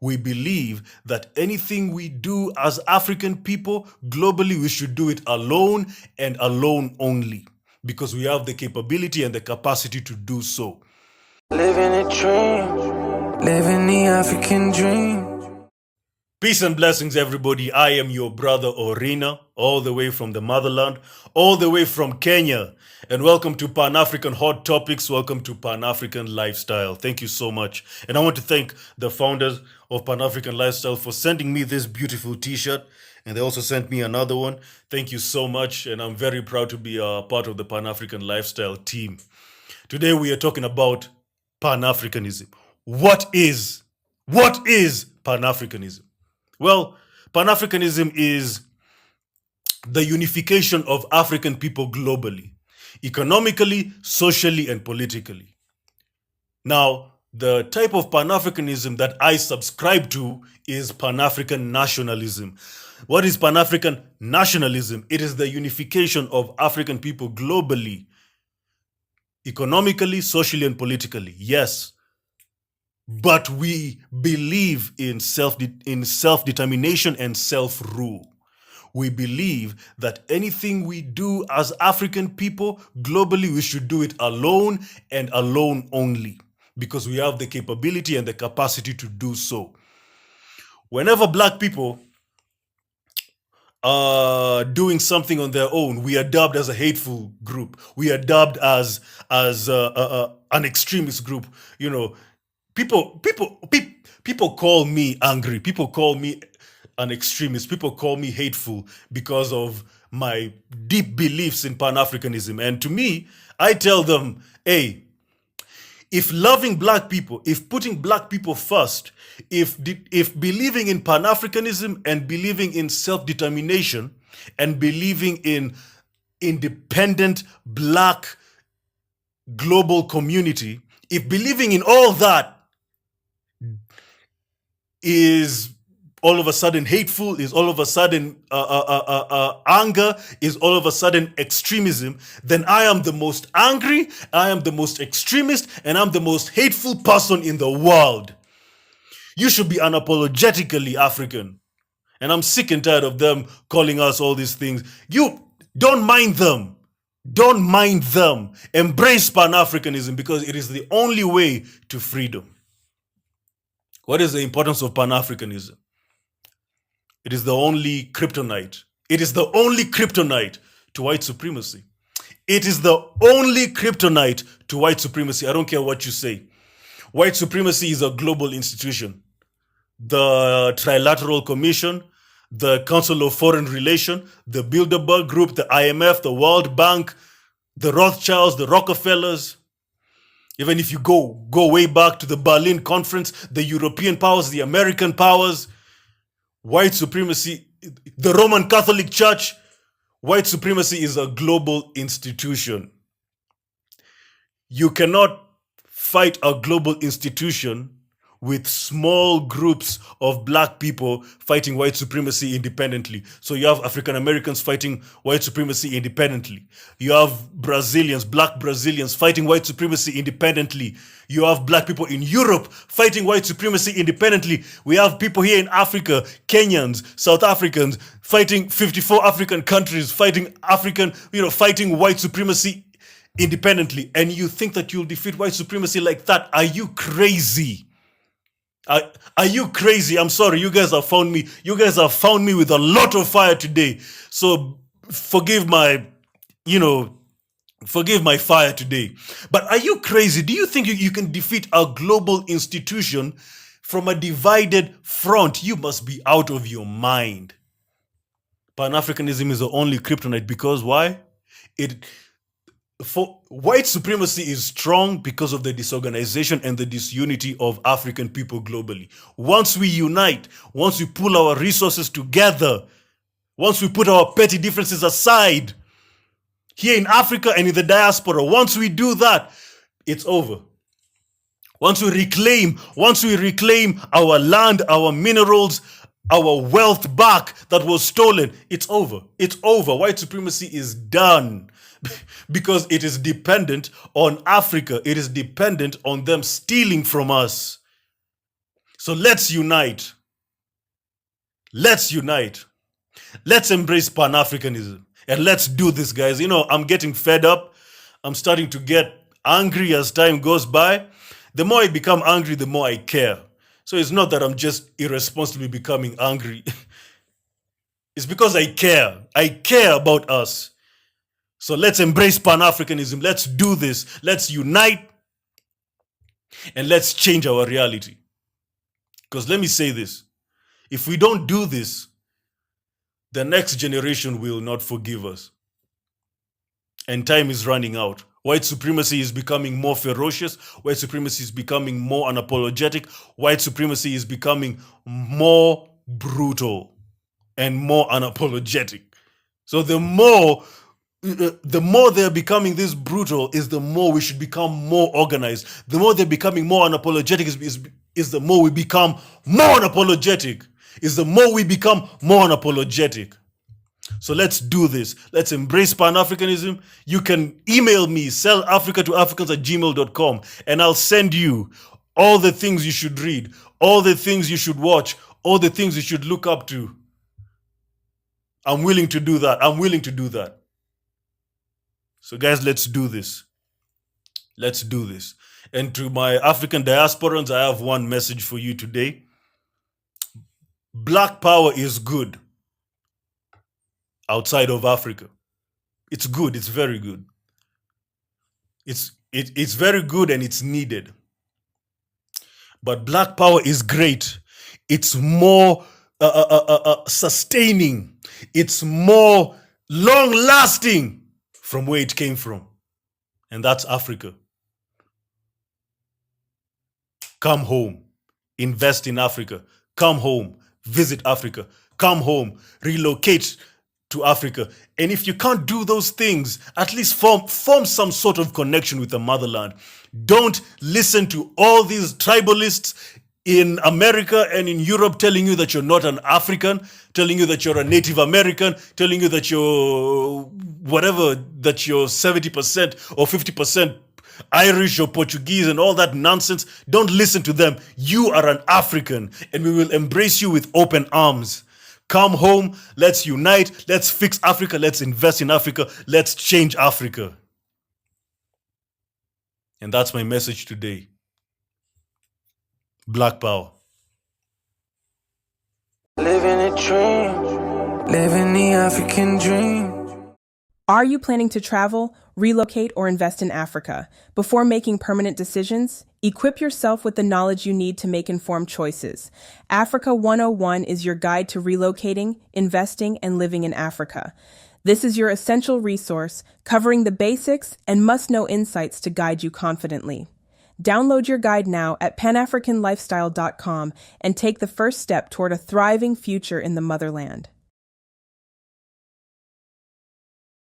We believe that anything we do as African people globally, we should do it alone and alone only, because we have the capability and the capacity to do so. Living a dream, living the African dream. Peace and blessings, everybody. I am your brother Orina, all the way from the motherland, all the way from Kenya. And welcome to Pan-African Hot Topics. Welcome to Pan-African Lifestyle. Thank you so much. And I want to thank the founders of Pan-African Lifestyle for sending me this beautiful t-shirt. And they also sent me another one. Thank you so much. And I'm very proud to be a part of the Pan-African Lifestyle team. Today we are talking about Pan-Africanism. What is Pan-Africanism? Well, Pan-Africanism is the unification of African people globally, economically, socially, and politically. Now, the type of Pan-Africanism that I subscribe to is Pan-African nationalism. What is Pan-African nationalism? It is the unification of African people globally, economically, socially, and politically. Yes. But we believe in self-determination and self-rule. We believe that anything we do as African people globally, we should do it alone and alone only, because we have the capability and the capacity to do so. Whenever Black people are doing something on their own, we are dubbed as a hateful group. We are dubbed as an extremist group. You know, people call me angry. People call me an extremist. People call me hateful because of my deep beliefs in Pan-Africanism. And to me, I tell them, hey, if loving Black people, if putting Black people first, if believing in Pan-Africanism and believing in self-determination and believing in independent Black global community, if believing in all that is all of a sudden hateful, is all of a sudden anger, is all of a sudden extremism, then I am the most angry, I am the most extremist, and I'm the most hateful person in the world. You should be unapologetically African. And I'm sick and tired of them calling us all these things. You don't mind them. Don't mind them. Embrace Pan-Africanism, because it is the only way to freedom. What is the importance of Pan-Africanism? It is the only kryptonite. It is the only kryptonite to white supremacy. It is the only kryptonite to white supremacy. I don't care what you say. White supremacy is a global institution. The Trilateral Commission, the Council of Foreign Relations, the Bilderberg Group, the IMF, the World Bank, the Rothschilds, the Rockefellers. Even if you go way back to the Berlin Conference, the European powers, the American powers, white supremacy, the Roman Catholic Church, white supremacy is a global institution. You cannot fight a global institution with small groups of Black people fighting white supremacy independently. So you have African Americans fighting white supremacy independently. You have Brazilians, Black Brazilians fighting white supremacy independently. You have Black people in Europe fighting white supremacy independently. We have people here in Africa, Kenyans, South Africans, fighting 54 African countries, fighting white supremacy independently. And you think that you'll defeat white supremacy like that? Are you crazy? Are you crazy? I'm sorry, you guys have found me. You guys have found me with a lot of fire today. So forgive my fire today. But are you crazy? Do you think you can defeat a global institution from a divided front? You must be out of your mind. Pan-Africanism is the only kryptonite, because why? White supremacy is strong because of the disorganization and the disunity of African people globally. Once we unite, once we pull our resources together, once we put our petty differences aside, here in Africa and in the diaspora, once we do that, it's over. Once we reclaim our land, our minerals, our wealth back that was stolen, it's over. It's over. White supremacy is done. Because it is dependent on Africa. It is dependent on them stealing from us. So let's unite. Let's unite. Let's embrace Pan-Africanism. And let's do this, guys. You know, I'm getting fed up. I'm starting to get angry as time goes by. The more I become angry, the more I care. So it's not that I'm just irresponsibly becoming angry. It's because I care. I care about us. So let's embrace Pan-Africanism. Let's do this. Let's unite. And let's change our reality. Because let me say this. If we don't do this, the next generation will not forgive us. And time is running out. White supremacy is becoming more ferocious. White supremacy is becoming more unapologetic. White supremacy is becoming more brutal and more unapologetic. So the more they're becoming this brutal is the more we should become more organized. The more they're becoming more unapologetic is the more we become more unapologetic. Is the more we become more unapologetic. So let's do this. Let's embrace Pan-Africanism. You can email me, sellafrica2africans@gmail.com, and I'll send you all the things you should read, all the things you should watch, all the things you should look up to. I'm willing to do that. I'm willing to do that. So guys, let's do this. Let's do this. And to my African diasporans, I have one message for you today. Black power is good outside of Africa. It's good. It's very good. It's very good and it's needed. But black power is great. It's more sustaining. It's more long-lasting from where it came from. And that's Africa. Come home. Invest in Africa. Come home. Visit Africa. Come home. Relocate to Africa. And if you can't do those things, at least form some sort of connection with the motherland. Don't listen to all these tribalists in America and in Europe telling you that you're not an African, telling you that you're a Native American, telling you that you're whatever, that you're 70% or 50% Irish or Portuguese and all that nonsense. Don't listen to them. You are an African and we will embrace you with open arms. Come home, let's unite, let's fix Africa, let's invest in Africa, let's change Africa. And that's my message today. Black power. Living a dream, living the African dream. Are you planning to travel, relocate, or invest in Africa? Before making permanent decisions, equip yourself with the knowledge you need to make informed choices. Africa 101 is your guide to relocating, investing, and living in Africa. This is your essential resource, covering the basics and must-know insights to guide you confidently. Download your guide now at panafricanlifestyle.com and take the first step toward a thriving future in the motherland.